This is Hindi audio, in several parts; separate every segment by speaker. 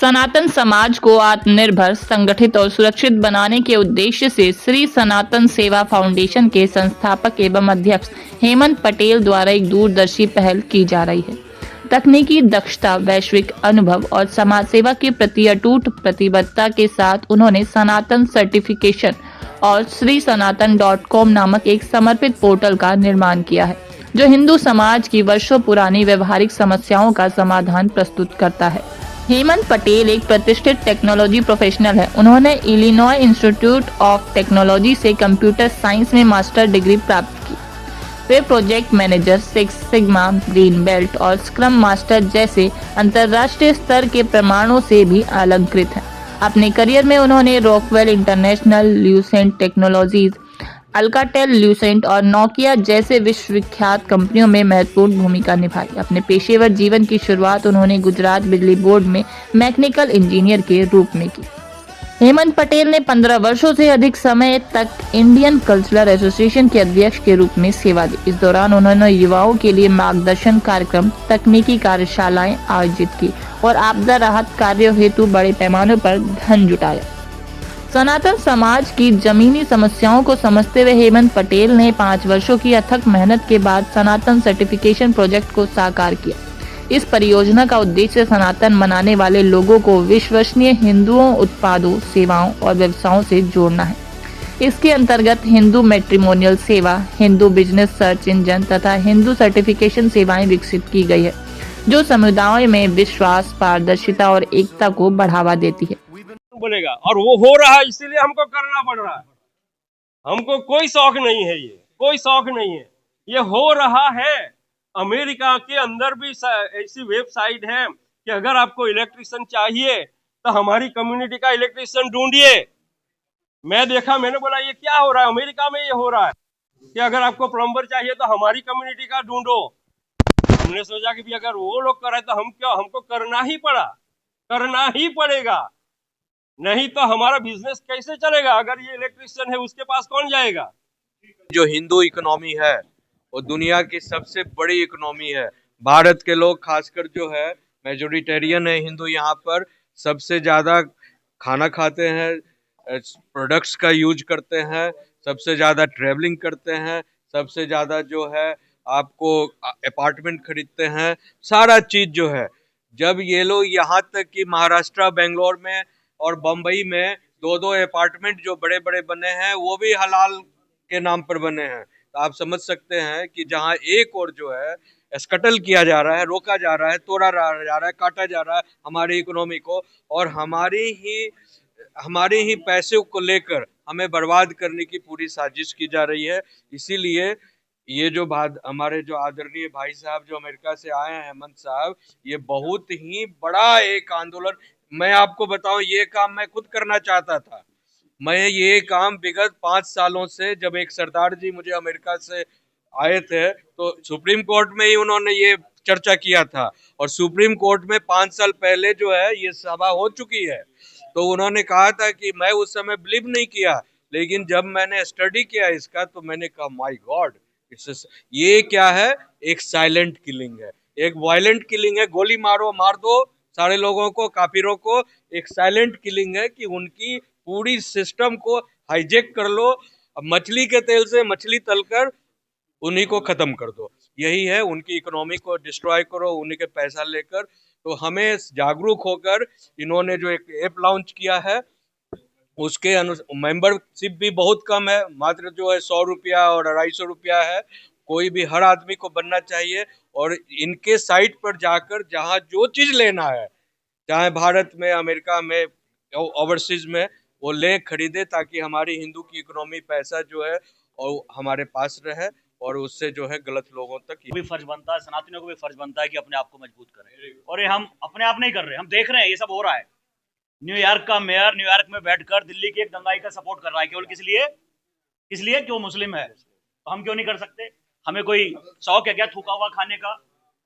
Speaker 1: सनातन समाज को आत्मनिर्भर, संगठित और सुरक्षित बनाने के उद्देश्य से श्री सनातन सेवा फाउंडेशन के संस्थापक एवं अध्यक्ष हेमंत पटेल द्वारा एक दूरदर्शी पहल की जा रही है। तकनीकी दक्षता, वैश्विक अनुभव और समाज सेवा के प्रति अटूट प्रतिबद्धता के साथ उन्होंने सनातन सर्टिफिकेशन और श्री सनातन.com नामक एक समर्पित पोर्टल का निर्माण किया है, जो हिंदू समाज की वर्षों पुरानी व्यवहारिक समस्याओं का समाधान प्रस्तुत करता है। हेमंत पटेल एक प्रतिष्ठित टेक्नोलॉजी प्रोफेशनल है। उन्होंने इलिनॉय इंस्टीट्यूट ऑफ टेक्नोलॉजी से कंप्यूटर साइंस में मास्टर डिग्री प्राप्त की। वे project manager, six sigma, green belt और स्क्रम मास्टर जैसे अंतर्राष्ट्रीय स्तर के प्रमाणों से भी अलंकृत हैं। अपने करियर में उन्होंने Rockwell international, Lucent technologies, Alcatel, Lucent और नोकिया जैसे विश्वविख्यात कंपनियों में महत्वपूर्ण भूमिका निभाई। अपने पेशेवर जीवन की शुरुआत उन्होंने गुजरात बिजली बोर्ड में मैकेनिकल इंजीनियर के रूप में की। हेमंत पटेल ने 15 वर्षों से अधिक समय तक इंडियन कल्चरल एसोसिएशन के अध्यक्ष के रूप में सेवा दी। इस दौरान उन्होंने युवाओं के लिए मार्गदर्शन कार्यक्रम, तकनीकी कार्यशालाएं आयोजित की और आपदा राहत कार्यों हेतु बड़े पैमाने पर धन जुटाया। सनातन समाज की जमीनी समस्याओं को समझते हुए हेमंत पटेल ने 5 वर्षों की अथक मेहनत के बाद सनातन सर्टिफिकेशन प्रोजेक्ट को साकार किया। इस परियोजना का उद्देश्य सनातन मनाने वाले लोगों को विश्वसनीय हिंदुओं उत्पादों, सेवाओं और व्यवसायों से जोड़ना है। इसके अंतर्गत हिंदू मैट्रिमोनियल सेवा, हिंदू बिजनेस सर्च इंजन तथा हिंदू सर्टिफिकेशन सेवाएं विकसित की गई है, जो समुदायों में विश्वास, पारदर्शिता और एकता को बढ़ावा देती है।
Speaker 2: बोलेगा और वो हो रहा है, इसीलिए हमको करना पड़ रहा है। हमको कोई शौक नहीं है, ये कोई शौक नहीं है, ये हो रहा है। अमेरिका के अंदर भी ऐसी वेबसाइट है कि अगर आपको इलेक्ट्रिशियन चाहिए तो हमारी कम्युनिटी का इलेक्ट्रिशियन ढूंढिए। मैं देखा, मैंने बोला ये क्या हो रहा है, अमेरिका में ये हो रहा है कि अगर आपको प्लम्बर चाहिए तो हमारी कम्युनिटी का ढूंढो। हमने सोचा कि भी अगर वो लोग कर रहे तो हम क्यों, हमको करना ही पड़ा, करना ही पड़ेगा, नहीं तो हमारा बिजनेस कैसे चलेगा। अगर ये इलेक्ट्रिशियन है उसके पास कौन जाएगा।
Speaker 3: जो हिंदू इकोनॉमी है वो दुनिया की सबसे बड़ी इकोनॉमी है। भारत के लोग खासकर जो है मेजोरिटेरियन है हिंदू, यहाँ पर सबसे ज्यादा खाना खाते हैं, प्रोडक्ट्स का यूज करते हैं, सबसे ज्यादा ट्रेवलिंग करते हैं, सबसे ज्यादा जो है आपको अपार्टमेंट खरीदते हैं, सारा चीज जो है। जब ये लोग यहाँ तक कि महाराष्ट्र, बेंगलोर में और बम्बई में दो दो अपार्टमेंट जो बड़े बड़े बने हैं वो भी हलाल के नाम पर बने हैं, तो आप समझ सकते हैं कि जहाँ एक और जो है स्कटल किया जा रहा है, रोका जा रहा है, तोड़ा जा रहा है, काटा जा रहा है हमारी इकोनॉमी को, और हमारे ही पैसे को लेकर हमें बर्बाद करने की पूरी साजिश की जा रही है। इसीलिए ये जो हमारे जो आदरणीय भाई साहब जो अमेरिका से आए हैं, हेमंत साहब, ये बहुत ही बड़ा एक आंदोलन, मैं आपको बताऊं ये काम मैं खुद करना चाहता था। मैं ये काम विगत 5 सालों से, जब एक सरदार जी मुझे अमेरिका से आए थे तो सुप्रीम कोर्ट में ही उन्होंने ये चर्चा किया था, और सुप्रीम कोर्ट में 5 साल पहले जो है ये सभा हो चुकी है। तो उन्होंने कहा था कि मैं उस समय बिलीव नहीं किया, लेकिन जब मैंने स्टडी किया इसका तो मैंने कहा माय गॉड, ये क्या है, एक साइलेंट किलिंग है, एक वायलेंट किलिंग है, गोली मारो, मार दो सारे लोगों को, काफिरों को। एक साइलेंट किलिंग है कि उनकी पूरी सिस्टम को हाईजेक कर लो, मछली के तेल से मछली तलकर उन्हीं को खत्म कर दो, यही है, उनकी इकोनॉमी को डिस्ट्रॉय करो उन्हीं के पैसा लेकर। तो हमें जागरूक होकर इन्होंने जो एक ऐप लॉन्च किया है उसके मेंबरशिप भी बहुत कम है, मात्र जो है 100 रुपया और 250 रुपया है। कोई भी, हर आदमी को बनना चाहिए और इनके साइट पर जाकर जहाँ जो चीज लेना है, चाहे भारत में, अमेरिका में, ओवरसीज में, वो ले खरीदे, ताकि हमारी हिंदू की इकोनॉमी, पैसा जो है और हमारे पास रहे और उससे जो है गलत लोगों तक
Speaker 4: भी फर्ज बनता है, सनातनियों को भी फर्ज बनता है कि अपने आप को मजबूत करें। और ये हम अपने आप नहीं कर रहे, हम देख रहे हैं ये सब हो रहा है। न्यूयॉर्क का मेयर न्यूयॉर्क में बैठकर दिल्ली के एक दंगाई का सपोर्ट कर रहा है, केवल किस लिए? इसलिए कि वो मुस्लिम है। तो हम क्यों नहीं कर सकते? हमें कोई शौक है क्या थूका हुआ खाने का,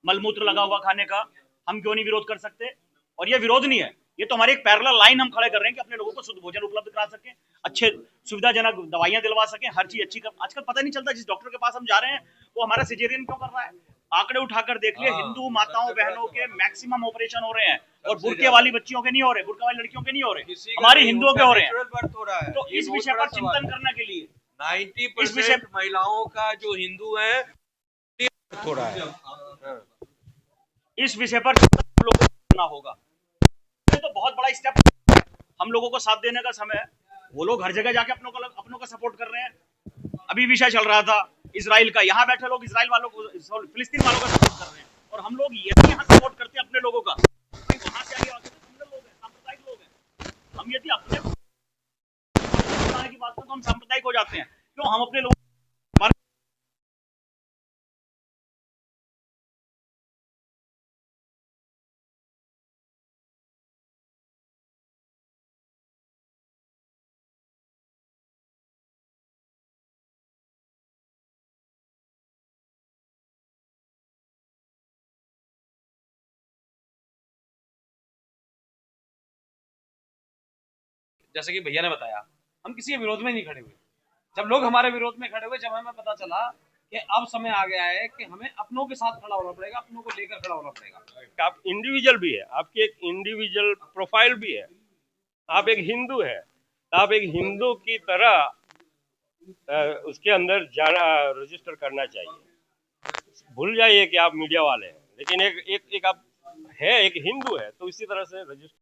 Speaker 4: मलमूत्र लगा हुआ खाने का? हम क्यों नहीं विरोध कर सकते? और ये विरोध नहीं है, ये तो हमारी एक पैरेलल लाइन हम खड़े कर रहे हैं कि अपने लोगों को शुद्ध भोजन उपलब्ध करा सकें, अच्छे सुविधाजनक दवाइयां दिलवा सकें, हर चीज अच्छी कर। आजकल पता नहीं चलता, जिस डॉक्टर के पास हम जा रहे हैं वो हमारा सिजेरियन क्यों कर रहा है, आंकड़े उठाकर देख लिए,
Speaker 3: हाँ,
Speaker 4: हिंदू माताओं
Speaker 3: सबसे बड़ा
Speaker 4: बहनों के
Speaker 3: सवाल।
Speaker 4: मैक्सिमम ऑपरेशन हो रहे हैं और
Speaker 3: सबसे
Speaker 4: बुर्के
Speaker 3: ज्यादा।
Speaker 4: वाली बच्चियों के नहीं हो रहे, बुर्का वाली लड़कियों के नहीं हो रहे,
Speaker 3: किसी का
Speaker 4: हमारी
Speaker 3: नहीं,
Speaker 4: हिंदुओं के
Speaker 3: उनका
Speaker 4: हो रहे हैं।
Speaker 3: नेचुरल बर्थ हो रहा है।
Speaker 4: तो
Speaker 3: ये
Speaker 4: इस
Speaker 3: बहुत
Speaker 4: विषय
Speaker 3: बड़ा
Speaker 4: पर
Speaker 3: सवाल
Speaker 4: चिंतन
Speaker 3: है।
Speaker 4: करने के लिए
Speaker 3: 90% महिलाओं का जो हिंदू है हो रहा है। हाँ।
Speaker 4: इस विषय पर हम लोगों को करना होगा। ये तो बहुत बड़ा स्टेप, हम लोगों को साथ देने का समय है। वो लोग हर जगह जाके अपनों का सपोर्ट कर रहे हैं। अभी विषय चल रहा था इजराइल का, यहाँ बैठे लोग इजराइल वालों को, फिलिस्तीन वालों का सपोर्ट कर रहे हैं, और हम लोग यदि यहाँ सपोर्ट करते हैं अपने लोगों का, भाई वहां से आगे आते तो हम लोग हैं, सांप्रदायिक लोग हैं। हम यदि अपने की बात करें तो हम सांप्रदायिक हो जाते हैं। क्यों? हम अपने लोगों
Speaker 5: जैसे कि भैया ने बताया, हम किसी के विरोध में नहीं खड़े हुए। जब लोग हमारे विरोध में खड़े हुए, जब हमें पता चला कि अब समय आ गया है कि हमें अपनों के साथ खड़ा होना पड़ेगा, अपनों को लेकर खड़ा होना पड़ेगा।
Speaker 2: आप इंडिविजुअल भी है, आपकी एक इंडिविजुअल प्रोफाइल भी है, आप एक हिंदू है, तो आप एक हिंदू की तरह उसके अंदर जाना, रजिस्टर करना चाहिए। भूल जाइए कि आप मीडिया वाले हैं, लेकिन एक आप है, एक हिंदू है, तो इसी तरह से रजिस्टर